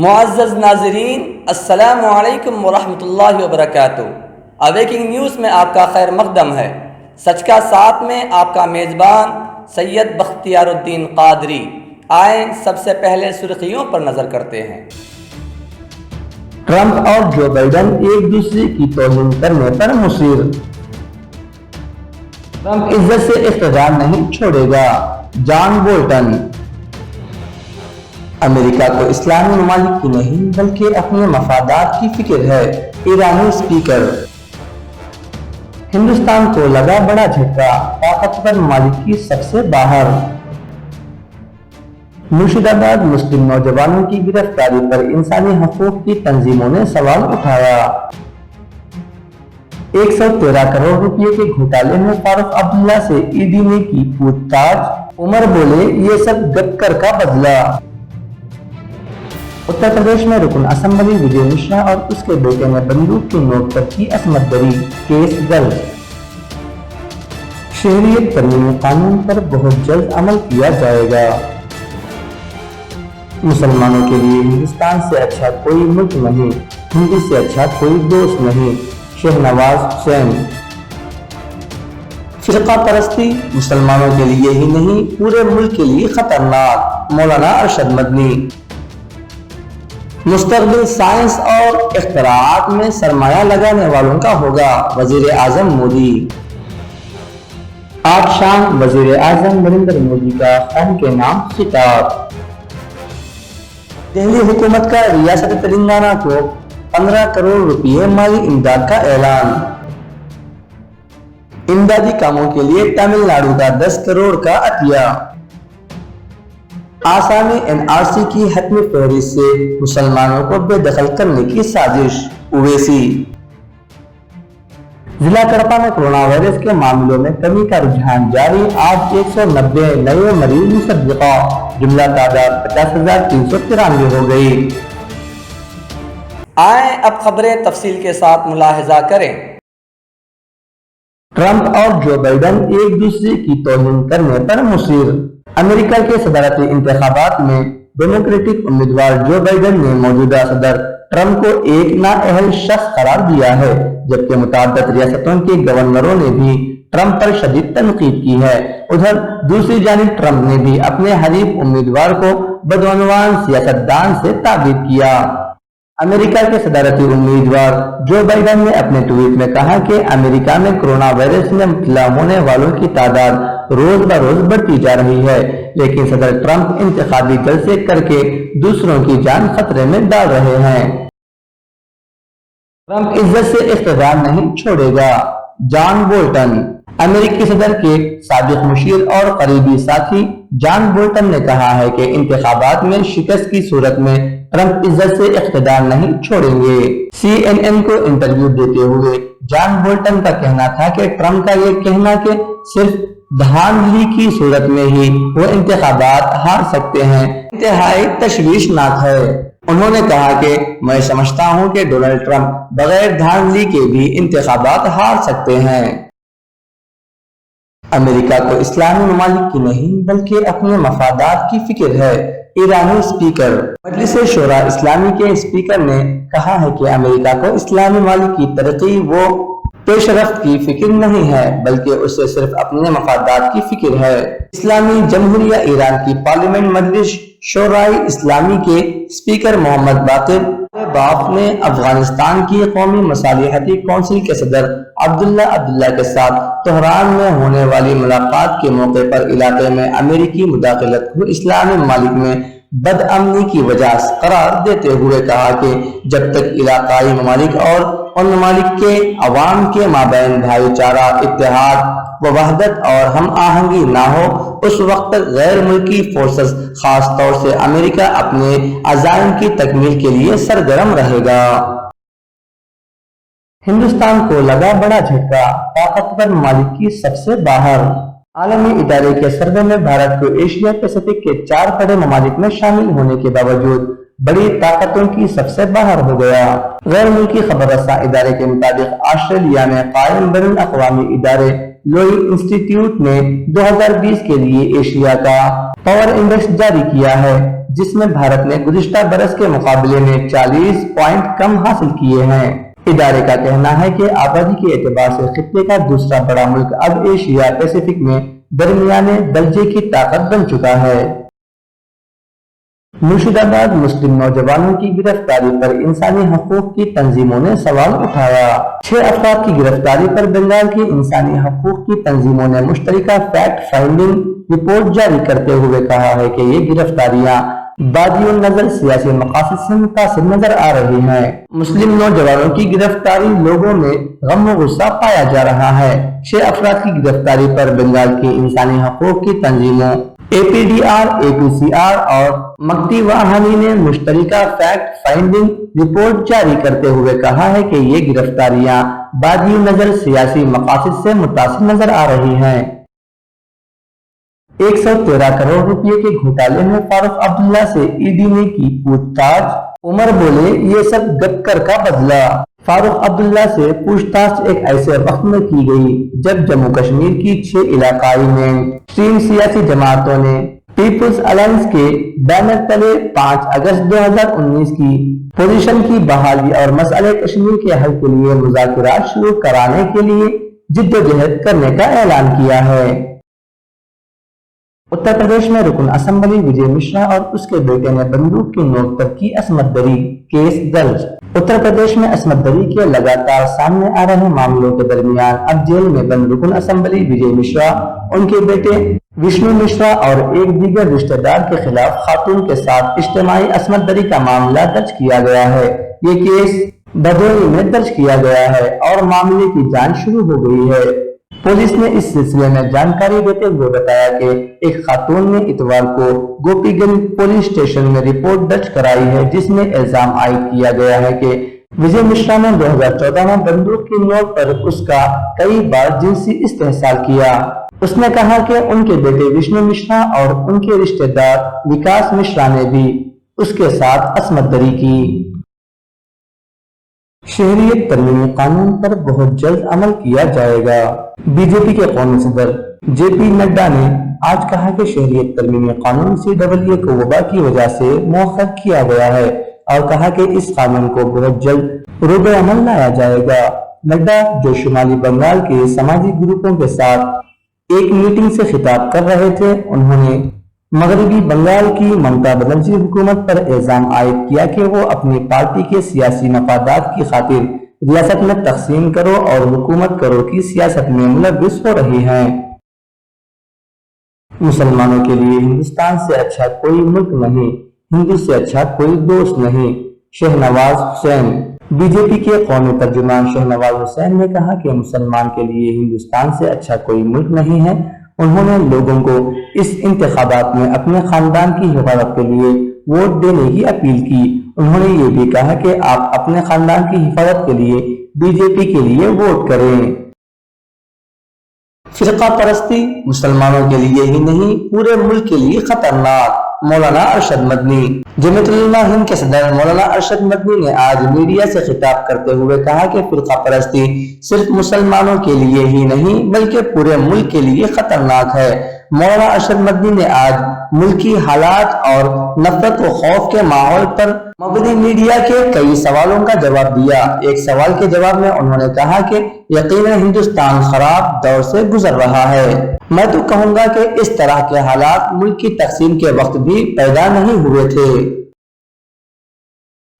معزز ناظرین، السلام علیکم ورحمۃ اللہ وبرکاتہ۔ اویکنگ نیوز میں آپ کا خیر مقدم ہے۔ سچ کا ساتھ میں آپ کا میزبان سید بختیار الدین قادری۔ آئیں سب سے پہلے سرخیوں پر نظر کرتے ہیں۔ ٹرمپ اور جو بائیڈن ایک دوسرے کی توہین کرنے پر مصر۔ ٹرمپ عزت سے اقتدار نہیں چھوڑے گا، جان بولٹن۔ امریکہ کو اسلامی ممالک کی نہیں بلکہ اپنے مفادات کی فکر ہے، ایرانی اسپیکر۔ ہندوستان کو لگا بڑا جھٹکا، طاقتور ممالک کی سب سے باہر۔ مرشد آباد مسلم نوجوانوں کی گرفتاری پر انسانی حقوق کی تنظیموں نے سوال اٹھایا۔ 113 کروڑ روپے کے گھوٹالے میں فاروق عبداللہ سے ای ڈی نے کی پوچھ تاچھ، عمر بولے یہ سب گپکر کا بدلہ۔ اتر پردیش میں رکن اسمبلی وجے مشرا اور اس کے بیٹے نے بندوق کی نوک پر کی عصمت دری، کیس درج۔ شہریت ترمیمی قانون پر بہت جلد عمل کیا جائے گا۔ مسلمانوں کے لیے ہندوستان سے اچھا کوئی ملک نہیں، ہندی سے اچھا کوئی دوست نہیں، شہنواز حسین۔ فرقہ پرستی مسلمانوں کے لیے ہی نہیں پورے ملک کے لیے خطرناک، مولانا ارشد مدنی۔ مستقبل سائنس اور اختراعات میں سرمایہ لگانے والوں کا ہوگا، وزیر اعظم مودی۔ آج شام وزیر اعظم نریندر مودی کا قوم کے نام خطاب۔ دہلی حکومت کا ریاست تلنگانہ کو 15 کروڑ روپے مالی امداد کا اعلان۔ امدادی کاموں کے لیے تمل ناڈو کا 10 کروڑ کا عطیہ۔ آسامی این آر سی کی حتمی فہرست سے مسلمانوں کو بے دخل کرنے کی سازش، اویسی۔ ضلع کڑپا میں کورونا وائرس کے معاملوں میں کمی کا رجحان جاری، آج 190 نئے مریض مصدقہ، جملہ تعداد 50,393 ہو گئی۔ آئیں اب خبریں تفصیل کے ساتھ ملاحظہ کریں۔ ٹرمپ اور جو بائیڈن ایک دوسرے کی توہین کرنے پر مصر۔ امریکہ کے صدارتی انتخابات میں ڈیموکریٹک امیدوار جو بائیڈن نے موجودہ صدر ٹرمپ کو ایک نااہل شخص قرار دیا ہے، جبکہ متعدد ریاستوں کے گورنروں نے بھی ٹرمپ پر شدید تنقید کی ہے۔ ادھر دوسری جانب ٹرمپ نے بھی اپنے حریف امیدوار کو بدعنوان سیاستدان سے تعبیر کیا۔ امریکہ کے صدارتی امیدوار جو بائیڈن نے اپنے ٹویٹ میں کہا کہ امریکہ میں کورونا وائرس میں مبتلا ہونے والوں کی تعداد روز بروز بڑھتی جا رہی ہے، لیکن صدر ٹرمپ انتخابی جلسے کر کے دوسروں کی جان خطرے میں ڈال رہے ہیں۔ ٹرمپ عزت سے اقتدار نہیں چھوڑے گا، جان بولٹن۔ امریکی صدر کے سابق مشیر اور قریبی ساتھی جان بولٹن نے کہا ہے کہ انتخابات میں شکست کی صورت میں ٹرمپ عزت سے اقتدار نہیں چھوڑیں گے۔ سی این این کو انٹرویو دیتے ہوئے جان بولٹن کا کہنا تھا کہ ٹرمپ کا یہ کہنا کہ صرف دھاندلی کی صورت میں ہی وہ انتخابات ہار سکتے ہیں انتہائی تشویشناک ہے۔ انہوں نے کہا کہ میں سمجھتا ہوں کہ ڈونلڈ ٹرمپ بغیر دھاندلی کے بھی انتخابات ہار سکتے ہیں۔ امریکہ کو اسلامی ممالک کی نہیں بلکہ اپنے مفادات کی فکر ہے، ایرانی اسپیکر۔ مجلس شورا اسلامی کے اسپیکر نے کہا ہے کہ امریکہ کو اسلامی ممالک کی ترقی و پیش رفت کی فکر نہیں ہے بلکہ اسے صرف اپنے مفادات کی فکر ہے۔ اسلامی جمہوریہ ایران کی پارلیمنٹ مجلس شورائے اسلامی کے اسپیکر محمد باقر باف نے افغانستان کی قومی مصالحتی کونسل کے صدر عبداللہ کے ساتھ تہران میں ہونے والی ملاقات کے موقع پر علاقے میں امریکی مداخلت کو اسلامی ممالک میں بدامنی کی وجہ قرار دیتے ہوئے کہا کہ جب تک علاقائی ممالک اور ان ممالک کے عوام کے مابین بھائی چارہ، اتحاد و وحدت اور ہم آہنگی نہ ہو، اس وقت تک غیر ملکی فورسز خاص طور سے امریکہ اپنے عزائم کی تکمیل کے لیے سرگرم رہے گا۔ ہندوستان کو لگا بڑا جھٹکا، طاقتور ممالک کی سب سے باہر۔ عالمی ادارے کے سروے میں بھارت کو ایشیا پیسفک کے 4 بڑے ممالک میں شامل ہونے کے باوجود بڑی طاقتوں کی سب سے باہر ہو گیا۔ غیر ملکی خبر رساں ادارے کے مطابق آسٹریلیا میں قائم بین الاقوامی ادارے لوئی انسٹی ٹیوٹ نے 2020 کے لیے ایشیا کا پاور انڈیکس جاری کیا ہے، جس میں بھارت نے گزشتہ برس کے مقابلے میں 40 پوائنٹ کم حاصل کیے ہیں۔ ادارے کا کہنا ہے کہ آبادی کے اعتبار سے خطے کا دوسرا بڑا ملک اب ایشیا پیسیفک میں درمیانے درجے کی طاقت بن چکا ہے۔ مرشد آباد مسلم نوجوانوں کی گرفتاری پر انسانی حقوق کی تنظیموں نے سوال اٹھایا۔ 6 افراد کی گرفتاری پر بنگال کی انسانی حقوق کی تنظیموں نے مشترکہ فیکٹ فائنڈنگ رپورٹ جاری کرتے ہوئے کہا ہے کہ یہ گرفتاریاں بادی النظر سیاسی مقاصد سے متاثر نظر آ رہی ہیں۔ مسلم نوجوانوں کی گرفتاری لوگوں میں غم و غصہ پایا جا رہا ہے۔ 6 افراد کی گرفتاری پر بنگال کی انسانی حقوق کی تنظیموں APDR، APCR اور مکتی واہانی نے مشترکہ فیکٹ فائنڈنگ رپورٹ جاری کرتے ہوئے کہا ہے کہ یہ گرفتاریاں بادی نظر سیاسی مقاصد سے متاثر نظر آ رہی ہیں۔ 113 کروڑ روپے کے گھوٹالے میں فاروق عبداللہ سے ED نے کی پوچھ تاچھ، عمر بولے یہ سب گدکر کا بدلہ۔ فاروق عبداللہ سے پوچھ تاچھ ایک ایسے وقت میں کی گئی جب جموں کشمیر کی 6 علاقائی مین اسٹریم سیاسی جماعتوں نے پیپلز الائنس کے بینر تلے 5 اگست 2019 کی پوزیشن کی بحالی اور مسئلہ کشمیر کے حل کے لیے مذاکرات شروع کرانے کے لیے جدوجہد کرنے کا اعلان کیا ہے۔ اتر پردیش میں رکن اسمبلی وجے مشرا اور اس کے بیٹے نے بندوق کی نوک پر کی عصمت دری، کیس درج۔ اتر پردیش میں عصمت دری کے لگاتار سامنے آ رہے معاملوں کے درمیان اب جیل میں بند رکن اسمبلی وجے مشرا، ان کے بیٹے وشنو مشرا اور ایک دیگر رشتہ دار کے خلاف خاتون کے ساتھ اجتماعی عصمت دری کا معاملہ درج کیا گیا ہے۔ یہ کیس بھدوئی میں درج کیا گیا ہے اور معاملے کی جانچ شروع ہو گئی ہے۔ پولیس نے اس سلسلے میں جانکاری دیتے ہوئے بتایا کہ ایک خاتون نے اتوار کو گوپی گنج پولیس اسٹیشن میں رپورٹ درج کرائی ہے جس میں الزام عائد کیا گیا ہے کہ وجے مشرا نے 2014 میں بندوق کی نوک پر اس کا کئی بار جنسی استحصال کیا۔ اس نے کہا کہ ان کے بیٹے وشنو مشرا اور ان کے رشتہ دار وکاس مشرا نے بھی اس کے ساتھ عصمت دری کی۔ شہریت ترمیمی قانون پر بہت جلد عمل کیا جائے گا۔ بی جے پی کے قومی صدر JP نڈا نے آج کہا کہ شہریت ترمیمی قانون CAA کو وبا کی وجہ سے مؤخر کیا گیا ہے اور کہا کہ اس قانون کو بہت جلد روب عمل لایا جائے گا۔ نڈا جو شمالی بنگال کے سماجی گروپوں کے ساتھ ایک میٹنگ سے خطاب کر رہے تھے، انہوں نے مغربی بنگال کی ممتا بنرجی حکومت پر الزام عائد کیا کہ وہ اپنی پارٹی کے سیاسی مفادات کی خاطر ریاست میں تقسیم کرو اور حکومت کرو کی سیاست میں ملوث ہو رہی ہیں۔ مسلمانوں کے لیے ہندوستان سے اچھا کوئی ملک نہیں، ہندو سے اچھا کوئی دوست نہیں، شہنواز حسین۔ بی جے پی کے قومی ترجمان شہنواز حسین نے کہا کہ مسلمان کے لیے ہندوستان سے اچھا کوئی ملک نہیں ہے۔ انہوں نے لوگوں کو اس انتخابات میں اپنے خاندان کی حفاظت کے لیے ووٹ دینے کی اپیل کی۔ انہوں نے یہ بھی کہا کہ آپ اپنے خاندان کی حفاظت کے لیے بی جے پی کے لیے ووٹ کریں۔ فرقہ پرستی مسلمانوں کے لیے ہی نہیں پورے ملک کے لیے خطرناک، مولانا ارشد مدنی۔ جمعیت علماء ہند کے صدر مولانا ارشد مدنی نے آج میڈیا سے خطاب کرتے ہوئے کہا کہ فرقہ پرستی صرف مسلمانوں کے لیے ہی نہیں بلکہ پورے ملک کے لیے خطرناک ہے۔ مولانا ارشد مدنی نے آج ملکی حالات اور نفرت و خوف کے ماحول پر مبنی میڈیا کے کئی سوالوں کا جواب دیا۔ ایک سوال کے جواب میں انہوں نے کہا کہ یقیناً ہندوستان خراب دور سے گزر رہا ہے۔ میں تو کہوں گا کہ اس طرح کے حالات ملک کی تقسیم کے وقت بھی پیدا نہیں ہوئے تھے۔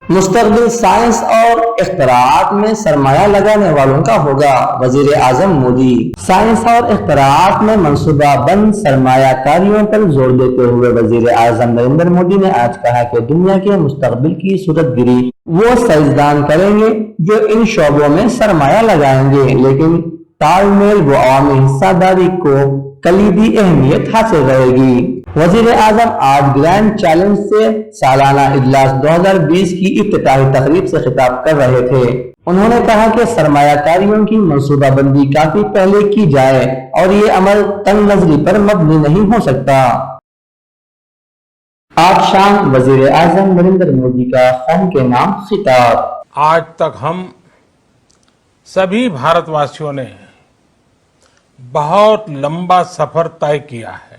مستقبل سائنس اور اختراعات میں سرمایہ لگانے والوں کا ہوگا، وزیر اعظم مودی۔ سائنس اور اختراعات میں منصوبہ بند سرمایہ کاریوں پر زور دیتے ہوئے وزیر اعظم نریندر مودی نے آج کہا کہ دنیا کے مستقبل کی صورت گری وہ سائنسدان کریں گے جو ان شعبوں میں سرمایہ لگائیں گے، لیکن تال میل و عوامی حصہ داری کو کلیدی اہمیت حاصل رہے گی۔ وزیر اعظم آج گرینڈ چیلنج سے سالانہ اجلاس 2020 کی افتتاحی تقریب سے خطاب کر رہے تھے۔ انہوں نے کہا کہ سرمایہ کاریوں کی منصوبہ بندی کافی پہلے کی جائے اور یہ عمل تنگ نظری پر مبنی نہیں ہو سکتا۔ آج شام وزیر اعظم نریندر مودی کا قوم کے نام خطاب۔ آج تک ہم سبھی بھارت واسیوں نے بہت لمبا سفر طے کیا ہے۔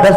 10